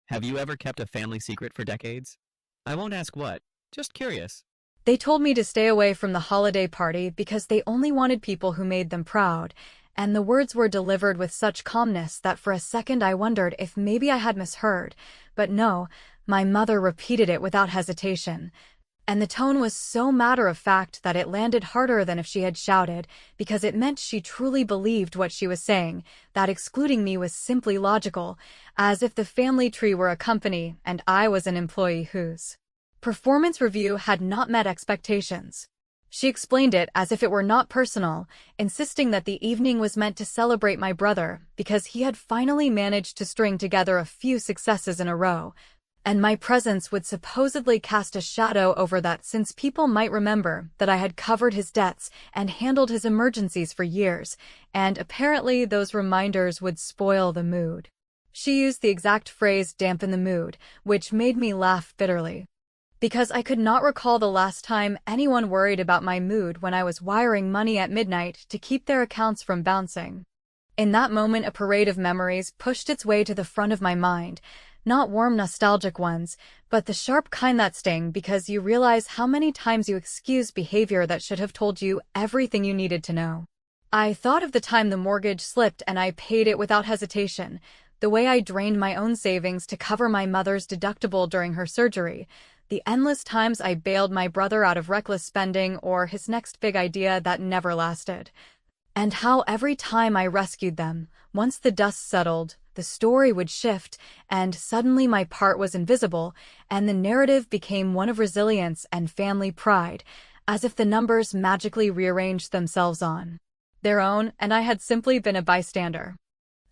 Have you ever kept a family secret for decades? I won't ask what, just curious. They told me to stay away from the holiday party because they only wanted people who made them proud, and the words were delivered with such calmness that for a second I wondered if maybe I had misheard. But no, my mother repeated it without hesitation. And the tone was so matter-of-fact that it landed harder than if she had shouted, because it meant she truly believed what she was saying, that excluding me was simply logical, as if the family tree were a company and I was an employee whose performance review had not met expectations. She explained it as if it were not personal, insisting that the evening was meant to celebrate my brother because he had finally managed to string together a few successes in a row, and my presence would supposedly cast a shadow over that since people might remember that I had covered his debts and handled his emergencies for years, and apparently those reminders would spoil the mood. She used the exact phrase dampen the mood, which made me laugh bitterly, because I could not recall the last time anyone worried about my mood when I was wiring money at midnight to keep their accounts from bouncing. In that moment, a parade of memories pushed its way to the front of my mind, not warm nostalgic ones, but the sharp kind that sting because you realize how many times you excused behavior that should have told you everything you needed to know. I thought of the time the mortgage slipped and I paid it without hesitation, the way I drained my own savings to cover my mother's deductible during her surgery, the endless times I bailed my brother out of reckless spending or his next big idea that never lasted, and how every time I rescued them, once the dust settled, the story would shift, and suddenly my part was invisible, and the narrative became one of resilience and family pride, as if the numbers magically rearranged themselves on their own, and I had simply been a bystander.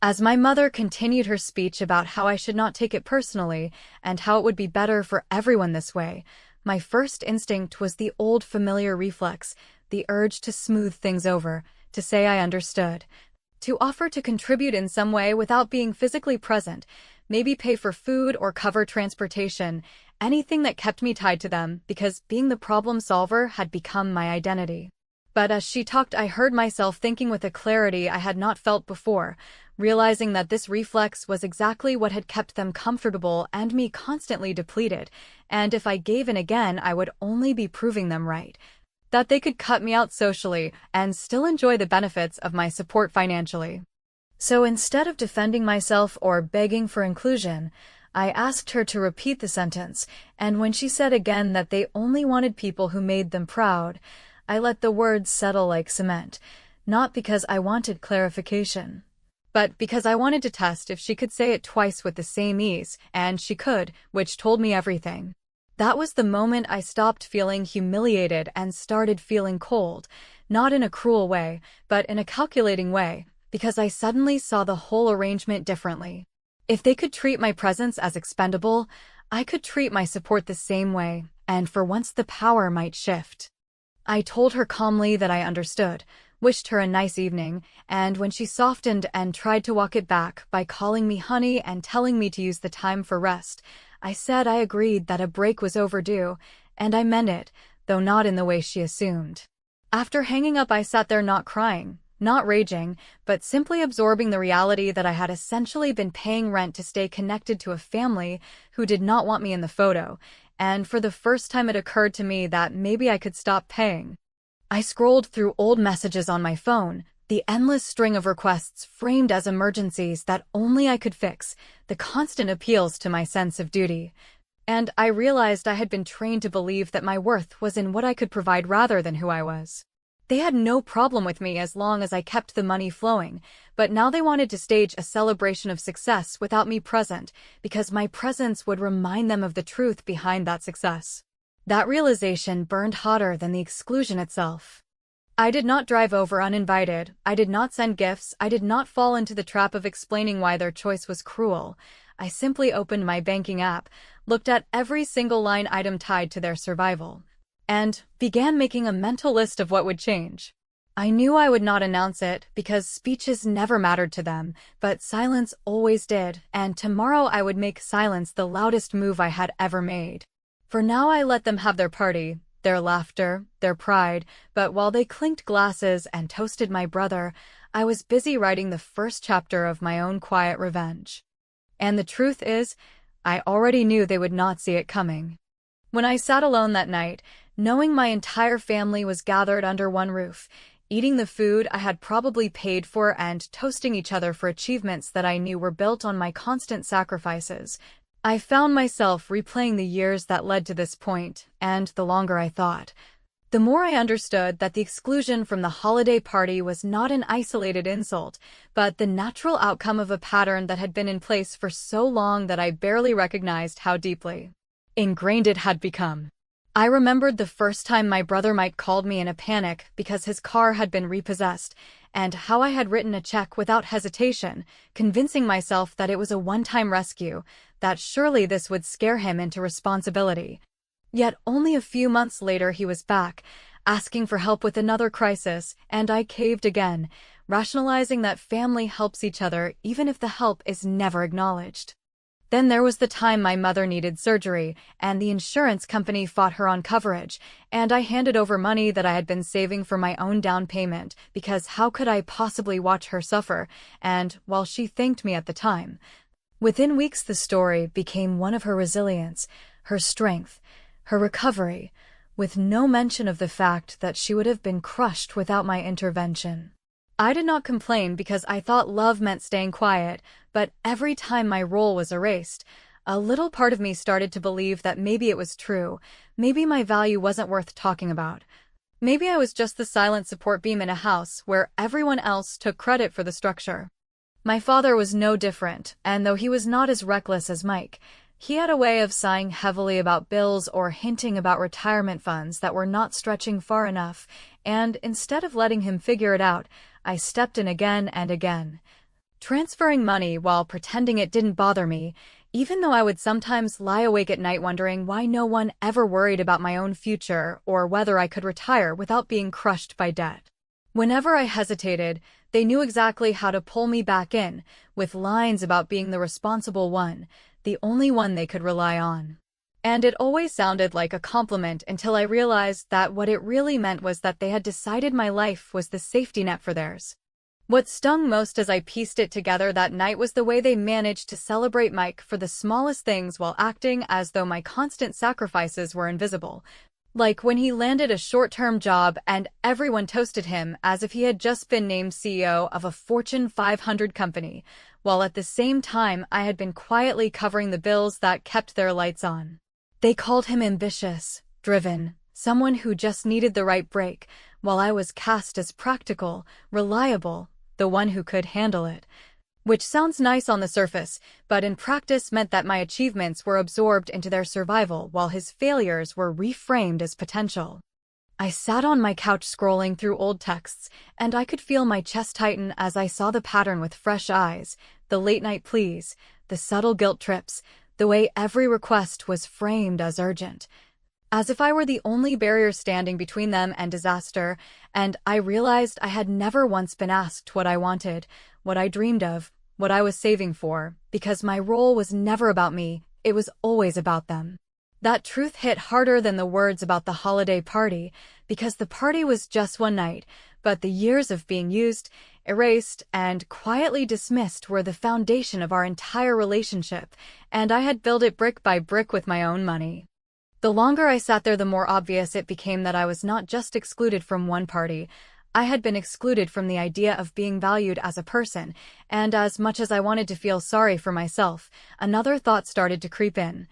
As my mother continued her speech about how I should not take it personally, and how it would be better for everyone this way, my first instinct was the old familiar reflex, the urge to smooth things over, to say I understood, to offer to contribute in some way without being physically present, maybe pay for food or cover transportation, anything that kept me tied to them because being the problem solver had become my identity. But as she talked, I heard myself thinking with a clarity I had not felt before, realizing that this reflex was exactly what had kept them comfortable and me constantly depleted, and if I gave in again I would only be proving them right, that they could cut me out socially and still enjoy the benefits of my support financially. So instead of defending myself or begging for inclusion, I asked her to repeat the sentence, and when she said again that they only wanted people who made them proud, I let the words settle like cement, not because I wanted clarification, but because I wanted to test if she could say it twice with the same ease, and she could, which told me everything. That was the moment I stopped feeling humiliated and started feeling cold, not in a cruel way, but in a calculating way, because I suddenly saw the whole arrangement differently. If they could treat my presence as expendable, I could treat my support the same way, and for once the power might shift. I told her calmly that I understood, wished her a nice evening, and when she softened and tried to walk it back by calling me honey and telling me to use the time for rest, I said I agreed that a break was overdue, and I meant it, though not in the way she assumed. After hanging up, I sat there not crying, not raging, but simply absorbing the reality that I had essentially been paying rent to stay connected to a family who did not want me in the photo, and for the first time it occurred to me that maybe I could stop paying. I scrolled through old messages on my phone, the endless string of requests framed as emergencies that only I could fix, the constant appeals to my sense of duty. And I realized I had been trained to believe that my worth was in what I could provide rather than who I was. They had no problem with me as long as I kept the money flowing, but now they wanted to stage a celebration of success without me present, because my presence would remind them of the truth behind that success. That realization burned hotter than the exclusion itself. I did not drive over uninvited, I did not send gifts, I did not fall into the trap of explaining why their choice was cruel. I simply opened my banking app, looked at every single line item tied to their survival, and began making a mental list of what would change. I knew I would not announce it because speeches never mattered to them, but silence always did, and tomorrow I would make silence the loudest move I had ever made. For now I let them have their party, their laughter, their pride, but while they clinked glasses and toasted my brother, I was busy writing the first chapter of my own quiet revenge. And the truth is, I already knew they would not see it coming. When I sat alone that night, knowing my entire family was gathered under one roof, eating the food I had probably paid for and toasting each other for achievements that I knew were built on my constant sacrifices, I found myself replaying the years that led to this point, and the longer I thought, the more I understood that the exclusion from the holiday party was not an isolated insult, but the natural outcome of a pattern that had been in place for so long that I barely recognized how deeply ingrained it had become. I remembered the first time my brother Mike called me in a panic because his car had been repossessed, and how I had written a check without hesitation, convincing myself that it was a one-time rescue, that surely this would scare him into responsibility. Yet only a few months later he was back, asking for help with another crisis, and I caved again, rationalizing that family helps each other even if the help is never acknowledged. Then there was the time my mother needed surgery, and the insurance company fought her on coverage, and I handed over money that I had been saving for my own down payment, because how could I possibly watch her suffer, and, while she thanked me at the time, within weeks the story became one of her resilience, her strength, her recovery, with no mention of the fact that she would have been crushed without my intervention. I did not complain because I thought love meant staying quiet, but every time my role was erased, a little part of me started to believe that maybe it was true, maybe my value wasn't worth talking about. Maybe I was just the silent support beam in a house where everyone else took credit for the structure. My father was no different, and though he was not as reckless as Mike, he had a way of sighing heavily about bills or hinting about retirement funds that were not stretching far enough, and instead of letting him figure it out, I stepped in again and again, transferring money while pretending it didn't bother me, even though I would sometimes lie awake at night wondering why no one ever worried about my own future or whether I could retire without being crushed by debt. Whenever I hesitated, they knew exactly how to pull me back in, with lines about being the responsible one, the only one they could rely on. And it always sounded like a compliment until I realized that what it really meant was that they had decided my life was the safety net for theirs. What stung most as I pieced it together that night was the way they managed to celebrate Mike for the smallest things while acting as though my constant sacrifices were invisible. Like when he landed a short-term job and everyone toasted him as if he had just been named CEO of a Fortune 500 company, while at the same time I had been quietly covering the bills that kept their lights on. They called him ambitious, driven, someone who just needed the right break, while I was cast as practical, reliable, the one who could handle it. Which sounds nice on the surface, but in practice meant that my achievements were absorbed into their survival while his failures were reframed as potential. I sat on my couch scrolling through old texts, and I could feel my chest tighten as I saw the pattern with fresh eyes, the late-night pleas, the subtle guilt trips, the way every request was framed as urgent, as if I were the only barrier standing between them and disaster, and I realized I had never once been asked what I wanted, what I dreamed of, what I was saving for, because my role was never about me, it was always about them. That truth hit harder than the words about the holiday party, because the party was just one night, but the years of being used, erased, and quietly dismissed were the foundation of our entire relationship, and I had built it brick by brick with my own money. The longer I sat there, the more obvious it became that I was not just excluded from one party, I had been excluded from the idea of being valued as a person, and as much as I wanted to feel sorry for myself, another thought started to creep in.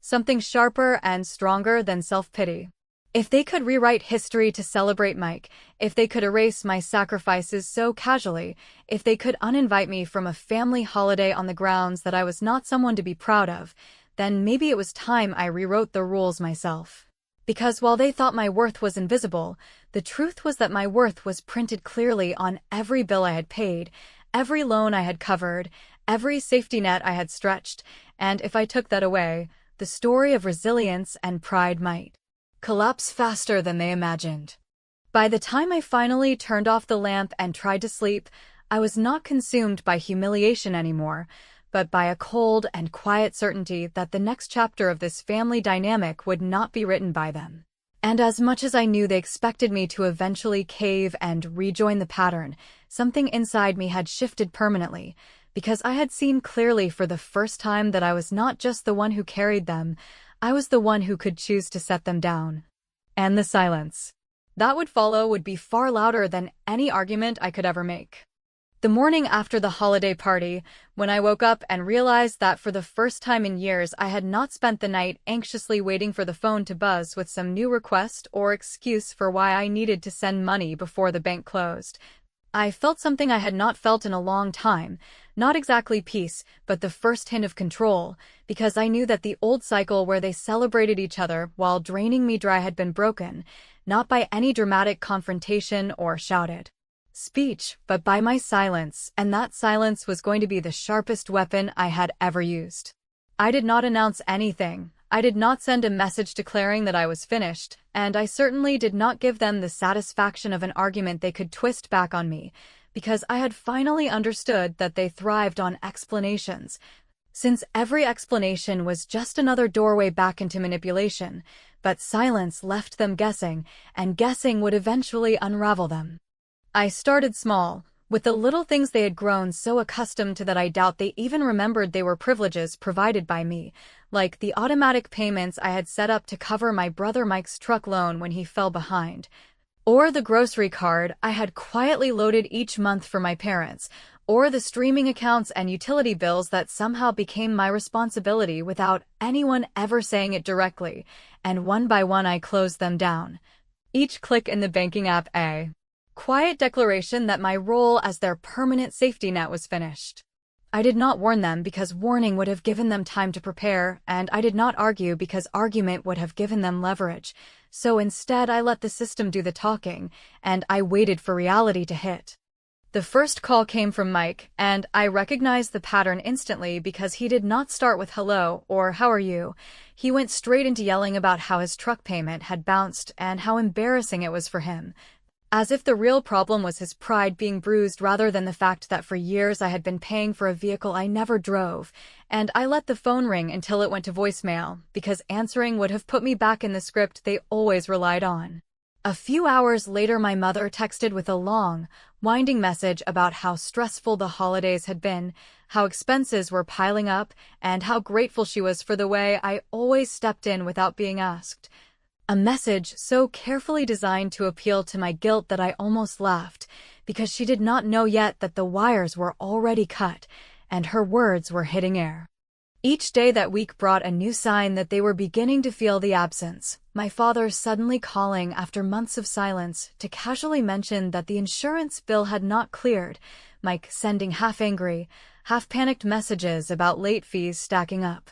Something sharper and stronger than self-pity. If they could rewrite history to celebrate Mike, if they could erase my sacrifices so casually, if they could uninvite me from a family holiday on the grounds that I was not someone to be proud of, then maybe it was time I rewrote the rules myself. Because while they thought my worth was invisible, the truth was that my worth was printed clearly on every bill I had paid, every loan I had covered, every safety net I had stretched, and if I took that away, the story of resilience and pride might collapse faster than they imagined. By the time I finally turned off the lamp and tried to sleep, I was not consumed by humiliation anymore, but by a cold and quiet certainty that the next chapter of this family dynamic would not be written by them. And as much as I knew they expected me to eventually cave and rejoin the pattern, something inside me had shifted permanently, because I had seen clearly for the first time that I was not just the one who carried them, I was the one who could choose to set them down. And the silence that would follow would be far louder than any argument I could ever make. The morning after the holiday party, when I woke up and realized that for the first time in years I had not spent the night anxiously waiting for the phone to buzz with some new request or excuse for why I needed to send money before the bank closed, I felt something I had not felt in a long time, not exactly peace, but the first hint of control, because I knew that the old cycle where they celebrated each other while draining me dry had been broken, not by any dramatic confrontation or shouted speech, but by my silence, and that silence was going to be the sharpest weapon I had ever used. I did not announce anything. I did not send a message declaring that I was finished, and I certainly did not give them the satisfaction of an argument they could twist back on me, because I had finally understood that they thrived on explanations, since every explanation was just another doorway back into manipulation, but silence left them guessing, and guessing would eventually unravel them. I started small, with the little things they had grown so accustomed to that I doubt they even remembered they were privileges provided by me, like the automatic payments I had set up to cover my brother Mike's truck loan when he fell behind, or the grocery card I had quietly loaded each month for my parents, or the streaming accounts and utility bills that somehow became my responsibility without anyone ever saying it directly, and one by one I closed them down. Each click in the banking app a quiet declaration that my role as their permanent safety net was finished. I did not warn them because warning would have given them time to prepare, and I did not argue because argument would have given them leverage, so instead I let the system do the talking, and I waited for reality to hit. The first call came from Mike, and I recognized the pattern instantly because he did not start with hello or how are you. He went straight into yelling about how his truck payment had bounced and how embarrassing it was for him, as if the real problem was his pride being bruised rather than the fact that for years I had been paying for a vehicle I never drove, and I let the phone ring until it went to voicemail, because answering would have put me back in the script they always relied on. A few hours later my mother texted with a long, winding message about how stressful the holidays had been, how expenses were piling up, and how grateful she was for the way I always stepped in without being asked. A message so carefully designed to appeal to my guilt that I almost laughed, because she did not know yet that the wires were already cut, and her words were hitting air. Each day that week brought a new sign that they were beginning to feel the absence. My father suddenly calling after months of silence to casually mention that the insurance bill had not cleared, Mike sending half-angry, half-panicked messages about late fees stacking up,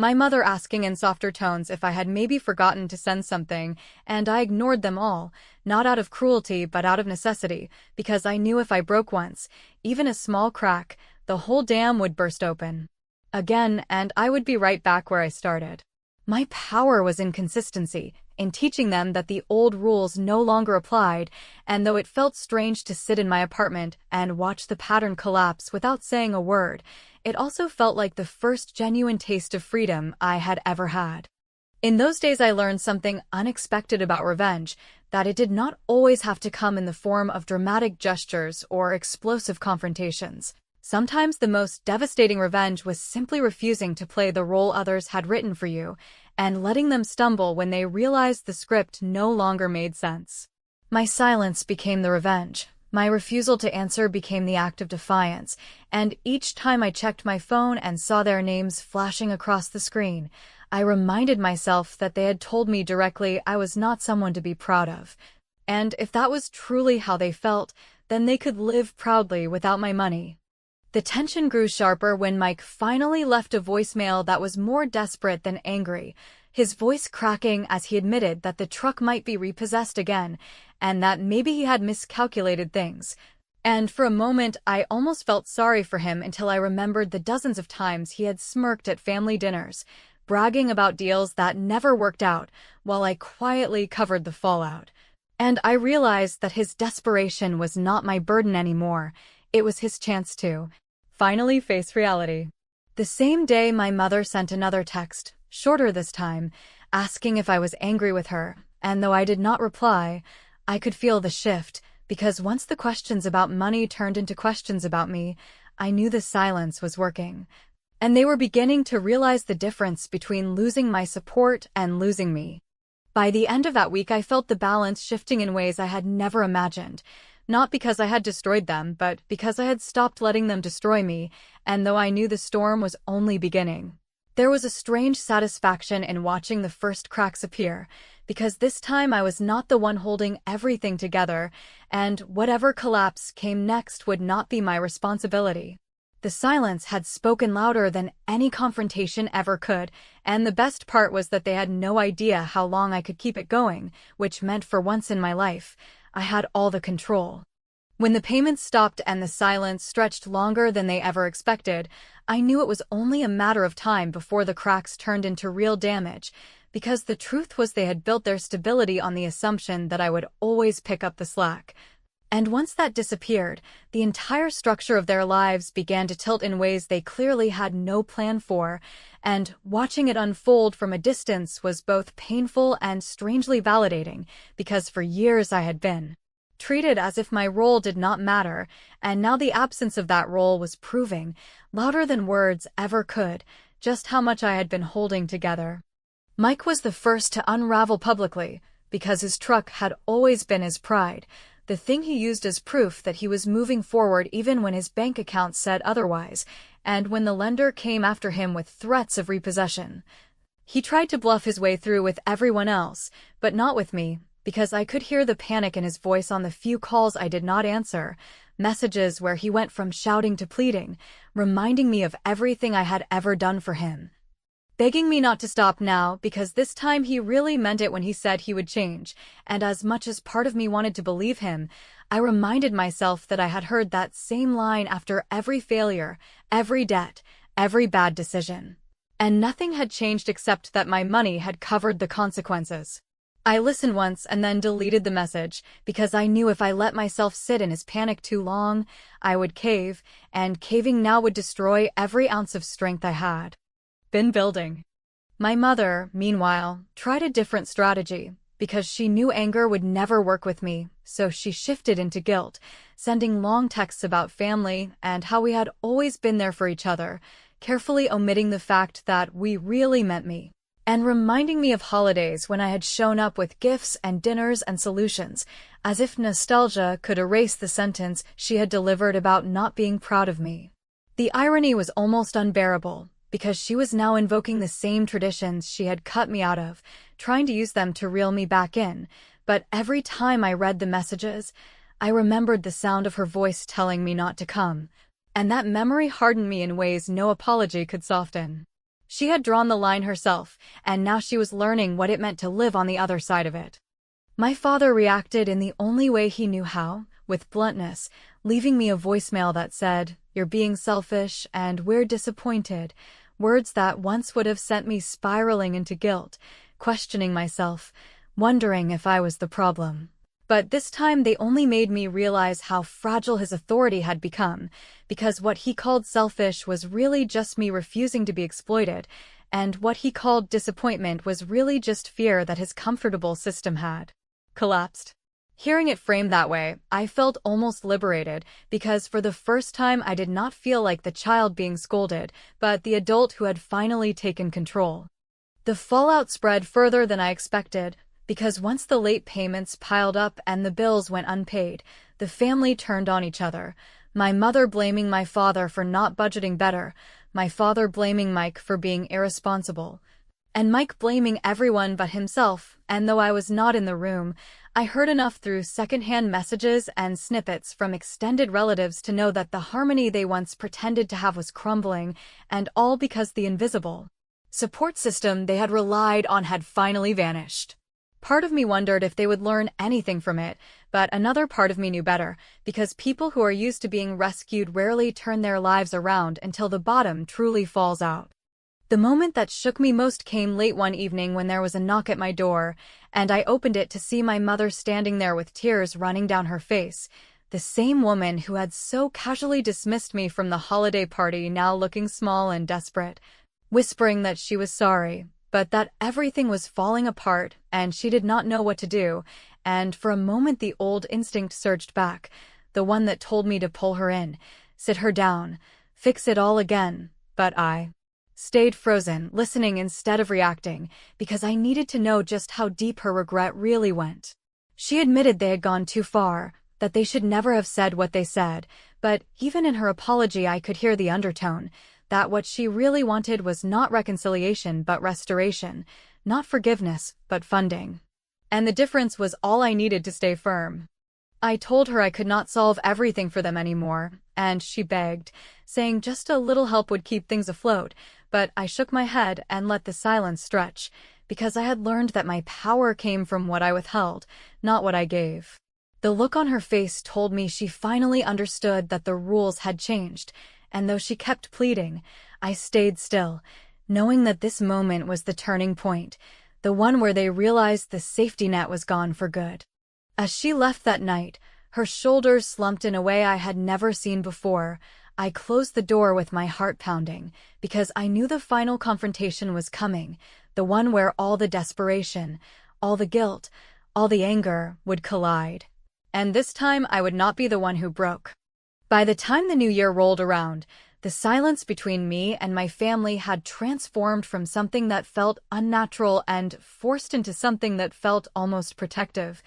my mother asking in softer tones if I had maybe forgotten to send something, and I ignored them all, not out of cruelty but out of necessity, because I knew if I broke once, even a small crack, the whole dam would burst open again, and I would be right back where I started. My power was in consistency, in teaching them that the old rules no longer applied, and though it felt strange to sit in my apartment and watch the pattern collapse without saying a word, it also felt like the first genuine taste of freedom I had ever had. In those days I learned something unexpected about revenge, that it did not always have to come in the form of dramatic gestures or explosive confrontations. Sometimes the most devastating revenge was simply refusing to play the role others had written for you, and letting them stumble when they realized the script no longer made sense. My silence became the revenge. My refusal to answer became the act of defiance, and each time I checked my phone and saw their names flashing across the screen, I reminded myself that they had told me directly I was not someone to be proud of. And if that was truly how they felt, then they could live proudly without my money. The tension grew sharper when Mike finally left a voicemail that was more desperate than angry, his voice cracking as he admitted that the truck might be repossessed again, and that maybe he had miscalculated things. And for a moment I almost felt sorry for him until I remembered the dozens of times he had smirked at family dinners, bragging about deals that never worked out, while I quietly covered the fallout. And I realized that his desperation was not my burden anymore. It was his chance to finally face reality. The same day my mother sent another text, shorter this time, asking if I was angry with her, and though I did not reply, I could feel the shift, because once the questions about money turned into questions about me, I knew the silence was working. And they were beginning to realize the difference between losing my support and losing me. By the end of that week, I felt the balance shifting in ways I had never imagined. Not because I had destroyed them, but because I had stopped letting them destroy me, and though I knew the storm was only beginning. There was a strange satisfaction in watching the first cracks appear, because this time I was not the one holding everything together, and whatever collapse came next would not be my responsibility. The silence had spoken louder than any confrontation ever could, and the best part was that they had no idea how long I could keep it going, which meant for once in my life, I had all the control. When the payments stopped and the silence stretched longer than they ever expected, I knew it was only a matter of time before the cracks turned into real damage, because the truth was they had built their stability on the assumption that I would always pick up the slack. And once that disappeared, the entire structure of their lives began to tilt in ways they clearly had no plan for, and watching it unfold from a distance was both painful and strangely validating, because for years I had been treated as if my role did not matter, and now the absence of that role was proving, louder than words ever could, just how much I had been holding together. Mike was the first to unravel publicly, because his truck had always been his pride, the thing he used as proof that he was moving forward even when his bank account said otherwise, and when the lender came after him with threats of repossession. He tried to bluff his way through with everyone else, but not with me, because I could hear the panic in his voice on the few calls I did not answer, messages where he went from shouting to pleading, reminding me of everything I had ever done for him. Begging me not to stop now, because this time he really meant it when he said he would change, and as much as part of me wanted to believe him, I reminded myself that I had heard that same line after every failure, every debt, every bad decision. And nothing had changed except that my money had covered the consequences. I listened once and then deleted the message, because I knew if I let myself sit in his panic too long, I would cave, and caving now would destroy every ounce of strength I had been building. My mother, meanwhile, tried a different strategy, because she knew anger would never work with me, so she shifted into guilt, sending long texts about family and how we had always been there for each other, carefully omitting the fact that we really meant me, and reminding me of holidays when I had shown up with gifts and dinners and solutions, as if nostalgia could erase the sentence she had delivered about not being proud of me. The irony was almost unbearable, because she was now invoking the same traditions she had cut me out of, trying to use them to reel me back in, but every time I read the messages, I remembered the sound of her voice telling me not to come, and that memory hardened me in ways no apology could soften. She had drawn the line herself, and now she was learning what it meant to live on the other side of it. My father reacted in the only way he knew how, with bluntness, leaving me a voicemail that said, "You're being selfish and we're disappointed," words that once would have sent me spiraling into guilt, questioning myself, wondering if I was the problem. But this time they only made me realize how fragile his authority had become, because what he called selfish was really just me refusing to be exploited, and what he called disappointment was really just fear that his comfortable system had collapsed. Hearing it framed that way, I felt almost liberated, because for the first time I did not feel like the child being scolded, but the adult who had finally taken control. The fallout spread further than I expected, because once the late payments piled up and the bills went unpaid, the family turned on each other, my mother blaming my father for not budgeting better, my father blaming Mike for being irresponsible, and Mike blaming everyone but himself, and though I was not in the room, I heard enough through secondhand messages and snippets from extended relatives to know that the harmony they once pretended to have was crumbling, and all because the invisible support system they had relied on had finally vanished. Part of me wondered if they would learn anything from it, but another part of me knew better, because people who are used to being rescued rarely turn their lives around until the bottom truly falls out. The moment that shook me most came late one evening when there was a knock at my door, and I opened it to see my mother standing there with tears running down her face, the same woman who had so casually dismissed me from the holiday party, now looking small and desperate, whispering that she was sorry, but that everything was falling apart and she did not know what to do, and for a moment the old instinct surged back, the one that told me to pull her in, sit her down, fix it all again, but I stayed frozen, listening instead of reacting, because I needed to know just how deep her regret really went. She admitted they had gone too far, that they should never have said what they said, but even in her apology I could hear the undertone, that what she really wanted was not reconciliation but restoration, not forgiveness but funding. And the difference was all I needed to stay firm. I told her I could not solve everything for them anymore, and she begged, saying just a little help would keep things afloat, but I shook my head and let the silence stretch, because I had learned that my power came from what I withheld, not what I gave. The look on her face told me she finally understood that the rules had changed, and though she kept pleading, I stayed still, knowing that this moment was the turning point, the one where they realized the safety net was gone for good. As she left that night, her shoulders slumped in a way I had never seen before. I closed the door with my heart pounding, because I knew the final confrontation was coming, the one where all the desperation, all the guilt, all the anger would collide. And this time I would not be the one who broke. By the time the new year rolled around, the silence between me and my family had transformed from something that felt unnatural and forced into something that felt almost protective.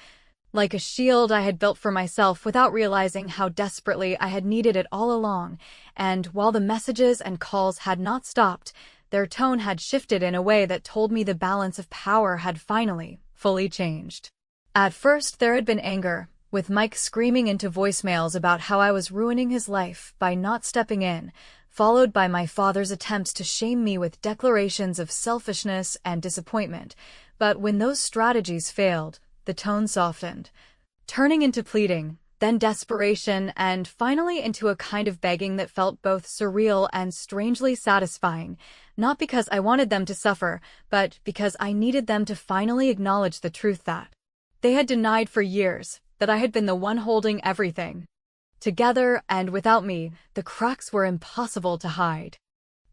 Like a shield I had built for myself without realizing how desperately I had needed it all along, and while the messages and calls had not stopped, their tone had shifted in a way that told me the balance of power had finally, fully changed. At first there had been anger, with Mike screaming into voicemails about how I was ruining his life by not stepping in, followed by my father's attempts to shame me with declarations of selfishness and disappointment. But when those strategies failed, the tone softened, turning into pleading, then desperation, and finally into a kind of begging that felt both surreal and strangely satisfying, not because I wanted them to suffer, but because I needed them to finally acknowledge the truth that they had denied for years, that I had been the one holding everything together, and without me, the cracks were impossible to hide.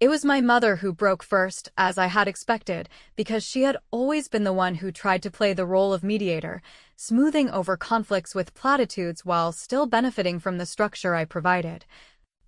It was my mother who broke first, as I had expected, because she had always been the one who tried to play the role of mediator, smoothing over conflicts with platitudes while still benefiting from the structure I provided.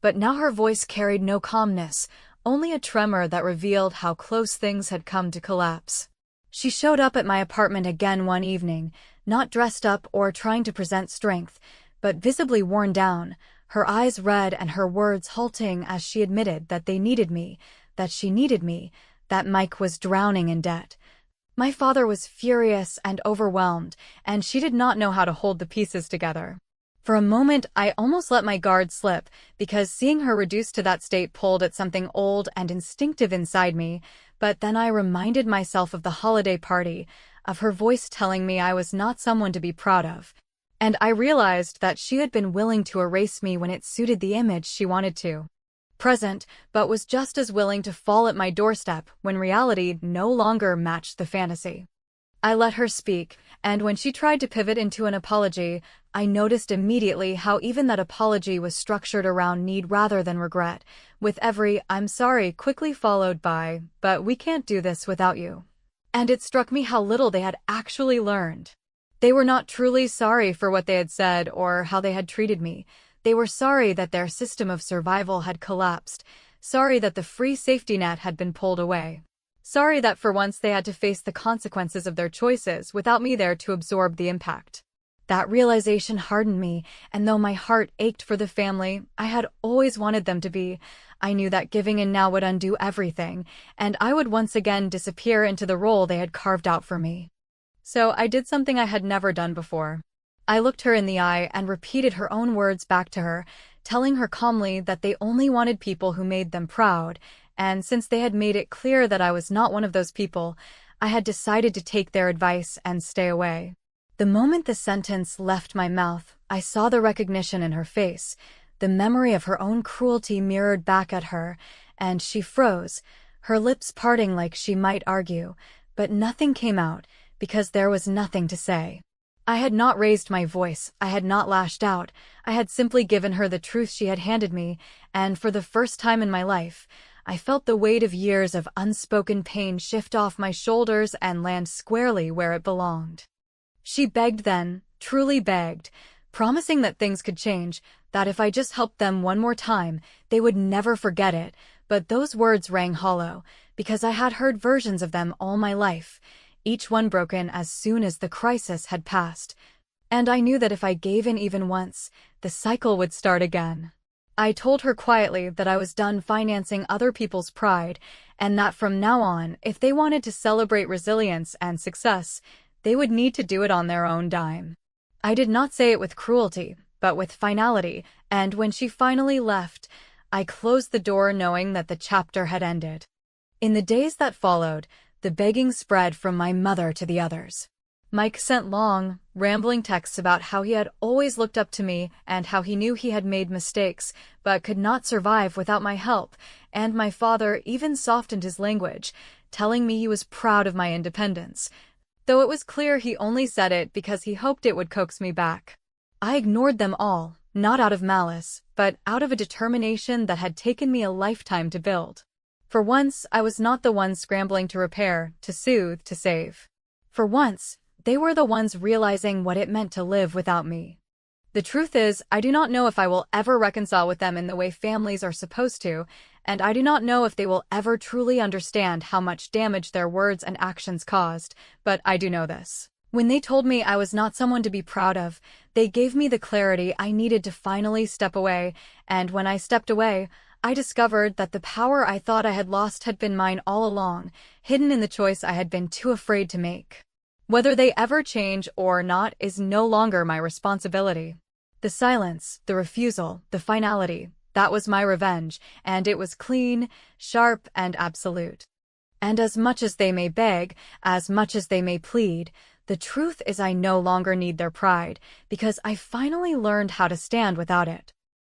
But now her voice carried no calmness, only a tremor that revealed how close things had come to collapse. She showed up at my apartment again one evening, not dressed up or trying to present strength, but visibly worn down, her eyes red and her words halting as she admitted that they needed me, that she needed me, that Mike was drowning in debt. My father was furious and overwhelmed, and she did not know how to hold the pieces together. For a moment, I almost let my guard slip, because seeing her reduced to that state pulled at something old and instinctive inside me, but then I reminded myself of the holiday party, of her voice telling me I was not someone to be proud of. And I realized that she had been willing to erase me when it suited the image she wanted to present, but was just as willing to fall at my doorstep when reality no longer matched the fantasy. I let her speak, and when she tried to pivot into an apology, I noticed immediately how even that apology was structured around need rather than regret, with every "I'm sorry" quickly followed by "but we can't do this without you." And it struck me how little they had actually learned. They were not truly sorry for what they had said or how they had treated me. They were sorry that their system of survival had collapsed, sorry that the free safety net had been pulled away. Sorry that for once they had to face the consequences of their choices without me there to absorb the impact. That realization hardened me, and though my heart ached for the family I had always wanted them to be, I knew that giving in now would undo everything, and I would once again disappear into the role they had carved out for me. So I did something I had never done before. I looked her in the eye and repeated her own words back to her, telling her calmly that they only wanted people who made them proud, and since they had made it clear that I was not one of those people, I had decided to take their advice and stay away. The moment the sentence left my mouth, I saw the recognition in her face, the memory of her own cruelty mirrored back at her, and she froze, her lips parting like she might argue, but nothing came out, because there was nothing to say. I had not raised my voice, I had not lashed out, I had simply given her the truth she had handed me, and for the first time in my life, I felt the weight of years of unspoken pain shift off my shoulders and land squarely where it belonged. She begged then, truly begged, promising that things could change, that if I just helped them one more time, they would never forget it. But those words rang hollow, because I had heard versions of them all my life, each one broken as soon as the crisis had passed. And I knew that if I gave in even once, the cycle would start again. I told her quietly that I was done financing other people's pride, and that from now on, if they wanted to celebrate resilience and success, they would need to do it on their own dime. I did not say it with cruelty, but with finality, and when she finally left, I closed the door knowing that the chapter had ended. In the days that followed, the begging spread from my mother to the others. Mike sent long, rambling texts about how he had always looked up to me and how he knew he had made mistakes, but could not survive without my help, and my father even softened his language, telling me he was proud of my independence, though it was clear he only said it because he hoped it would coax me back. I ignored them all, not out of malice, but out of a determination that had taken me a lifetime to build. For once, I was not the one scrambling to repair, to soothe, to save. For once, they were the ones realizing what it meant to live without me. The truth is, I do not know if I will ever reconcile with them in the way families are supposed to, and I do not know if they will ever truly understand how much damage their words and actions caused, but I do know this. When they told me I was not someone to be proud of, they gave me the clarity I needed to finally step away, and when I stepped away, I discovered that the power I thought I had lost had been mine all along, hidden in the choice I had been too afraid to make. Whether they ever change or not is no longer my responsibility. The silence, the refusal, the finality, that was my revenge, and it was clean, sharp, and absolute. And as much as they may beg, as much as they may plead, the truth is I no longer need their pride, because I finally learned how to stand without it.